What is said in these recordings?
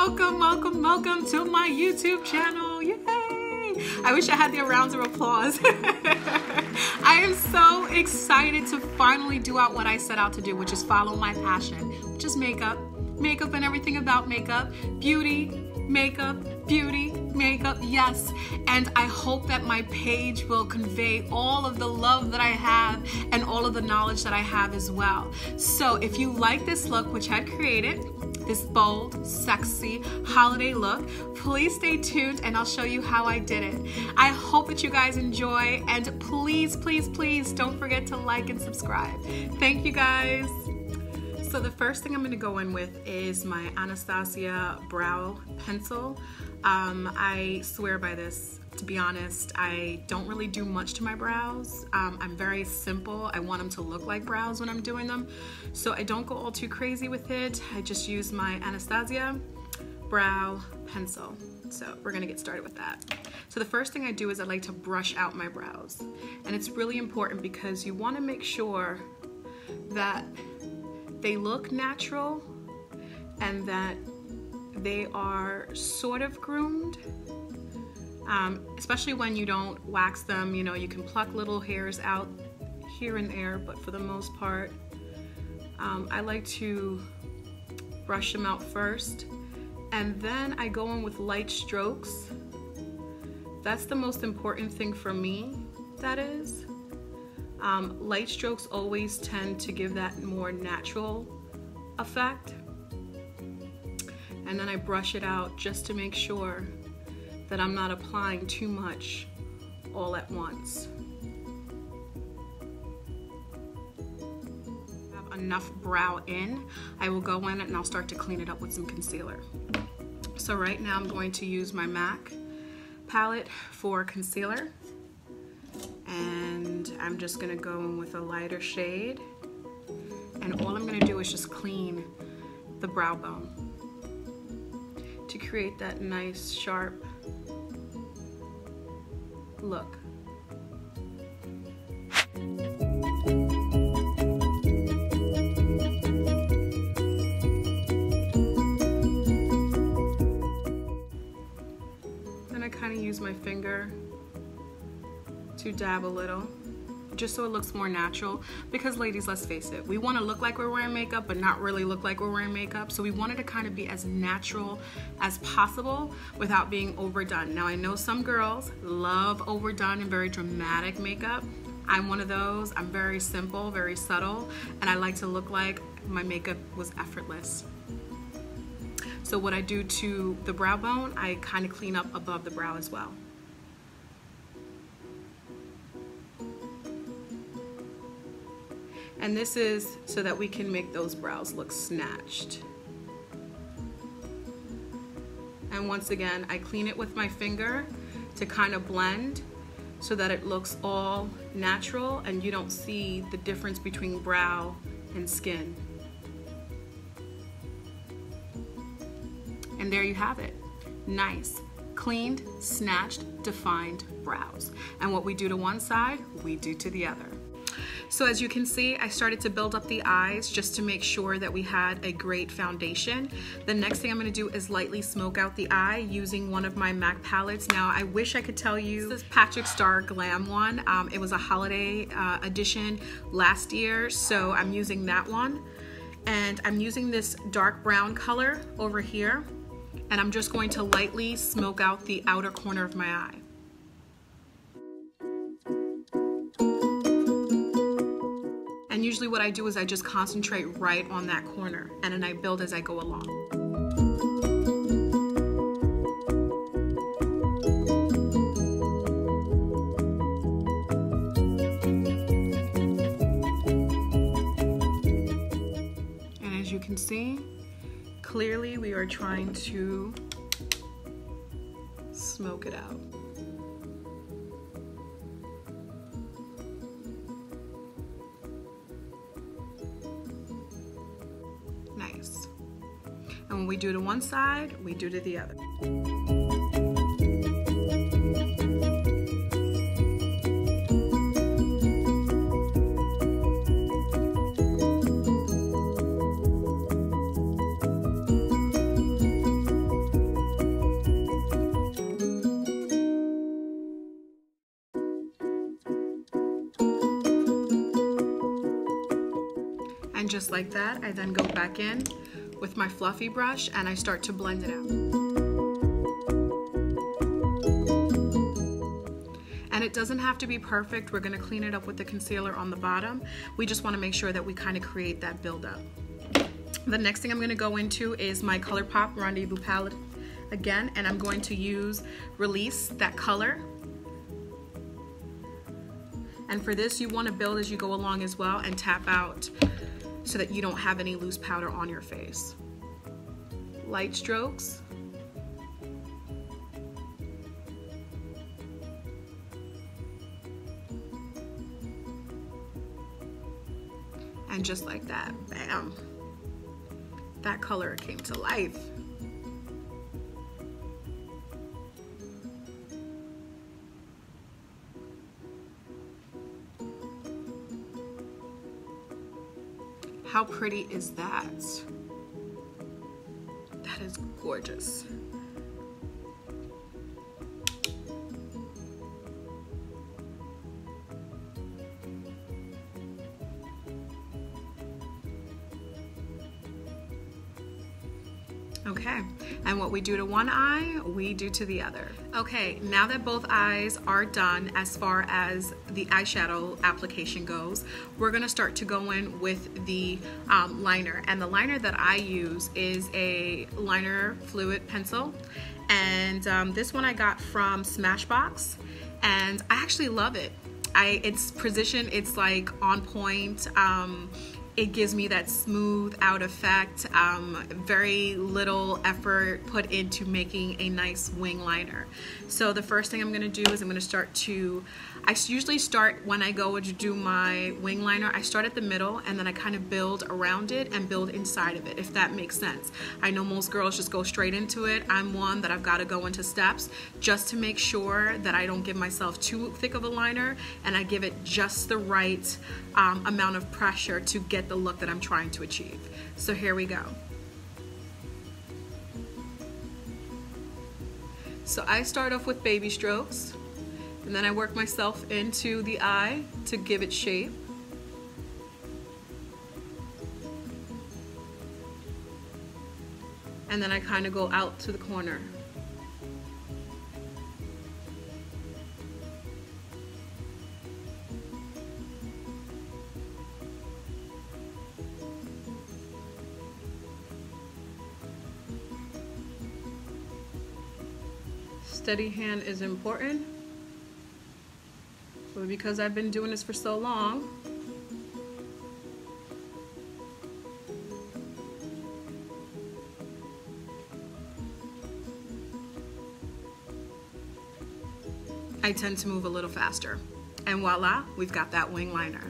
Welcome to my YouTube channel. Yay! I wish I had the rounds of applause. I am so excited to finally do out what I set out to do, which is follow my passion, which is makeup and everything about makeup, beauty, makeup, yes. And I hope that my page will convey all of the love that I have and all of the knowledge that I have as well. So if you like this look, which I created, this bold, sexy holiday look, please stay tuned and I'll show you how I did it. I hope that you guys enjoy, and please don't forget to like and subscribe. Thank you guys. So the first thing I'm going to go in with is my Anastasia brow pencil. I swear by this. To be honest, I don't really do much to my brows. I'm very simple. I want them to look like brows when I'm doing them. So I don't go all too crazy with it. I just use my Anastasia brow pencil. So we're gonna get started with that. So the first thing I do is I like to brush out my brows. And it's really important because you wanna make sure that they look natural and that they are sort of groomed. Especially when you don't wax them, you know, you can pluck little hairs out here and there, but for the most part, I like to brush them out first, and then I go in with light strokes. That's the most important thing for me, that is. Light strokes always tend to give that more natural effect. And then I brush it out just to make sure that I'm not applying too much all at once. Have enough brow in, I will go in and I'll start to clean it up with some concealer. So right now I'm going to use my MAC palette for concealer, and I'm just gonna go in with a lighter shade, and all I'm gonna do is just clean the brow bone to create that nice sharp look. Then I kind of use my finger to dab a little, just so it looks more natural, because ladies, let's face it, we want to look like we're wearing makeup but not really look like we're wearing makeup, so we wanted to kind of be as natural as possible without being overdone. Now I know some girls love overdone and very dramatic makeup. I'm one of those. I'm very simple, very subtle, and I like to look like my makeup was effortless. So what I do to the brow bone, I kind of clean up above the brow as well. And this is so that we can make those brows look snatched. And once again, I clean it with my finger to kind of blend so that it looks all natural and you don't see the difference between brow and skin. And there you have it. Nice, cleaned, snatched, defined brows. And what we do to one side, we do to the other. So as you can see, I started to build up the eyes just to make sure that we had a great foundation. The next thing I'm going to do is lightly smoke out the eye using one of my MAC palettes. Now I wish I could tell you this is Patrick Starrr Glam one. It was a holiday edition last year, so I'm using that one. And I'm using this dark brown color over here, and I'm just going to lightly smoke out the outer corner of my eye. And usually what I do is I just concentrate right on that corner, and then I build as I go along. And as you can see, clearly we are trying to smoke it out. Nice. And when we do to one side, we do to the other. just like that, I then go back in with my fluffy brush and I start to blend it out. And it doesn't have to be perfect. We're gonna clean it up with the concealer on the bottom. We just wanna make sure that we kind of create that buildup. The next thing I'm gonna go into is my ColourPop Rendezvous palette again, and I'm going to use Release, that color. And for this, you wanna build as you go along as well and tap out so that you don't have any loose powder on your face. Light strokes. And just like that, bam, that color came to life. How pretty is that? That is gorgeous. Okay, and what we do to one eye, we do to the other. Okay, now that both eyes are done as far as the eyeshadow application goes, we're gonna start to go in with the liner. And the liner that I use is a liner fluid pencil. And this one I got from Smashbox, and I actually love it. Its precision, it's like on point. It gives me that smooth out effect, very little effort put into making a nice wing liner. So the first thing I'm gonna do is I'm gonna start to, I usually start when I go to do my wing liner, I start at the middle and then I kind of build around it and build inside of it, if that makes sense. I know most girls just go straight into it. I'm one that I've gotta go into steps just to make sure that I don't give myself too thick of a liner and I give it just the right amount of pressure to get the look that I'm trying to achieve. So here we go. So I start off with baby strokes, and then I work myself into the eye to give it shape. And then I kind of go out to the corner. Steady hand is important, but because I've been doing this for so long, I tend to move a little faster. And voila, we've got that wing liner.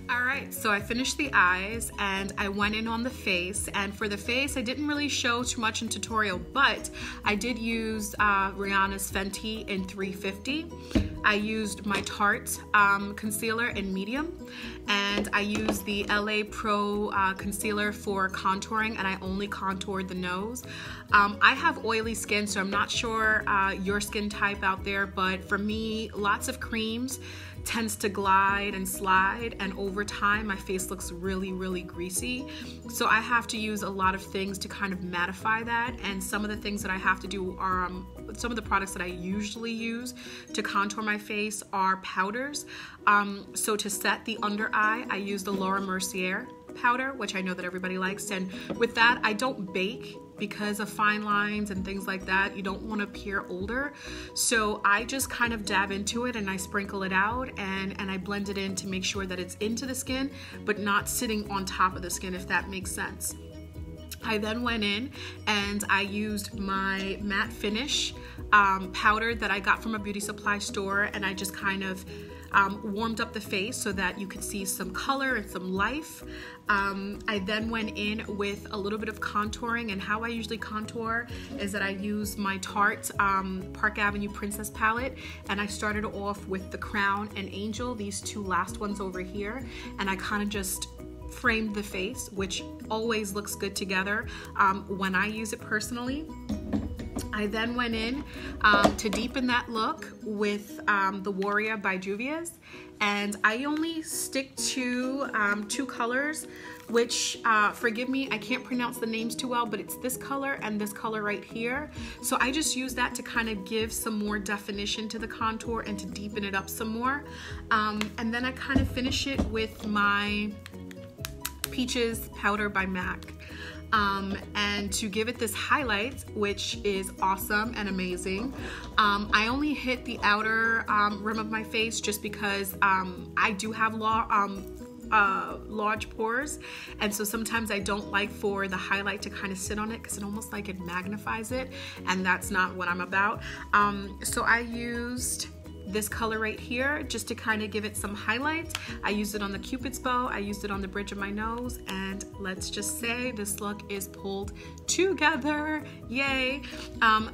All right, so I finished the eyes and I went in on the face, and for the face I didn't really show too much in tutorial, but I did use Rhianna's Fenty in 350. I used my Tarte concealer in medium, and I used the LA Pro concealer for contouring, and I only contoured the nose. I have oily skin, so I'm not sure your skin type out there, but for me, lots of creams tends to glide and slide, and over time my face looks really, really greasy. So I have to use a lot of things to kind of mattify that, and some of the things that I have to do are some of the products that I usually use to contour my face are powders. So to set the under eye, I use the Mercier powder, which I know that everybody likes, and with that I don't bake because of fine lines and things like that. You don't want to appear older, so I just kind of dab into it and I sprinkle it out and I blend it in to make sure that it's into the skin but not sitting on top of the skin, if that makes sense. I then went in and I used my matte finish powder that I got from a beauty supply store, and I just kind of warmed up the face so that you could see some color and some life. I then went in with a little bit of contouring, and how I usually contour is that I use my Tarte Park Avenue Princess palette, and I started off with the Crown and Angel, these two last ones over here, and I kind of just framed the face, which always looks good together when I use it personally. I then went in to deepen that look with the Warrior by Juvia's, and I only stick to two colors which, forgive me, I can't pronounce the names too well, but it's this color and this color right here. So I just use that to kind of give some more definition to the contour and to deepen it up some more. And then I kind of finish it with my Peaches powder by MAC. And to give it this highlight, which is awesome and amazing, I only hit the outer rim of my face just because I do have large pores, and so sometimes I don't like for the highlight to kind of sit on it because it almost like it magnifies it, and that's not what I'm about. So I used this color right here just to kind of give it some highlights. I used it on the Cupid's bow, I used it on the bridge of my nose, and let's just say this look is pulled together. Yay.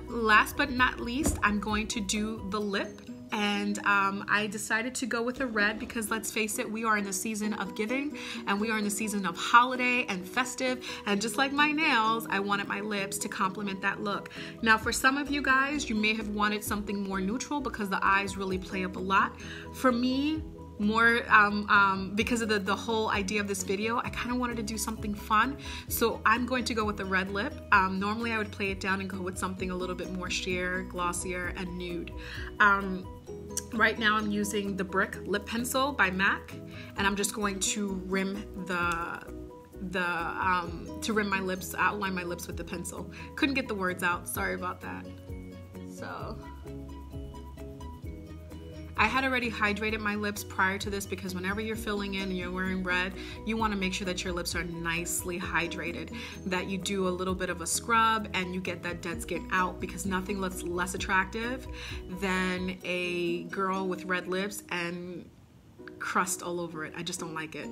Last but not least, I'm going to do the lip. And I decided to go with a red because, let's face it, we are in the season of giving, and we are in the season of holiday and festive, and just like my nails, I wanted my lips to complement that look. Now for some of you guys, you may have wanted something more neutral because the eyes really play up a lot. For me, more because of the whole idea of this video, I kind of wanted to do something fun, so I'm going to go with the red lip. Normally I would play it down and go with something a little bit more sheer, glossier, and nude. Right now I'm using the Brick lip pencil by MAC, and I'm just going to rim rim my lips, outline my lips with the pencil. Couldn't get the words out, sorry about that. So I had already hydrated my lips prior to this because whenever you're filling in and you're wearing red, you want to make sure that your lips are nicely hydrated, that you do a little bit of a scrub and you get that dead skin out, because nothing looks less attractive than a girl with red lips and crust all over it. I just don't like it.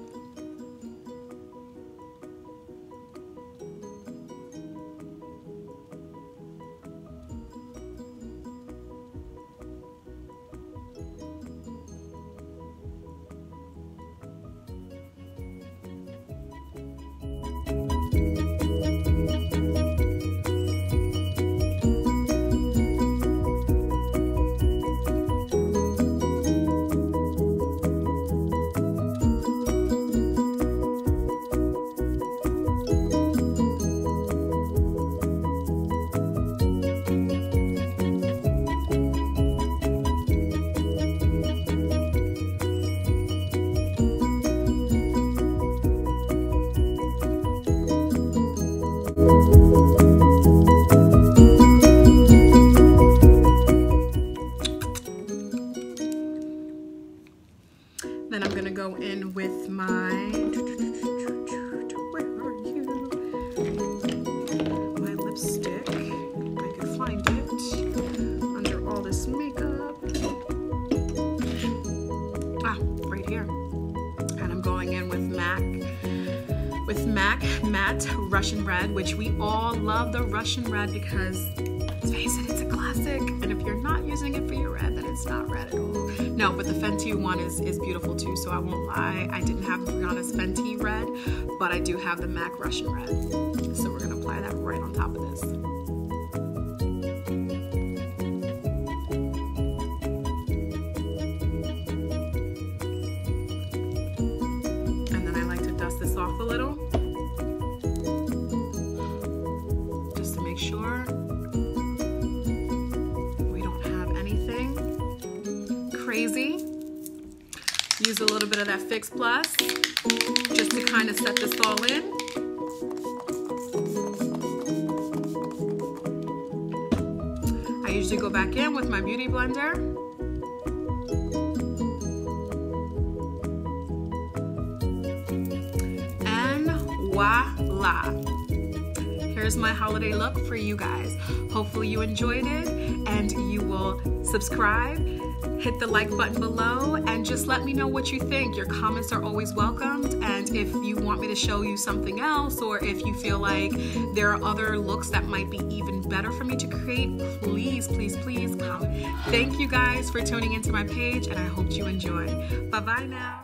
Then I'm gonna go in with my, where are you? My lipstick, if I could find it, under all this makeup. Ah, right here. And I'm going in with MAC Matte Russian Red, which we all love the Russian Red because, let's face it, it's a classic. And if you're not using it for your red, then it's not red at all. No, but the Fenty one is beautiful too, so I won't lie. I didn't have Rhianna's Fenty red, but I do have the MAC Russian Red. So we're gonna apply that right on top of this. And then I like to dust this off a little, just to make sure we don't have anything crazy. Use a little bit of that Fix Plus just to kind of set this all in. I usually go back in with my beauty blender. And voila! Here's my holiday look for you guys. Hopefully you enjoyed it, and you will subscribe, hit the like button below, and just let me know what you think. Your comments are always welcomed, and if you want me to show you something else, or if you feel like there are other looks that might be even better for me to create, please, please, please comment. Thank you guys for tuning into my page, and I hope you enjoy. Bye-bye now.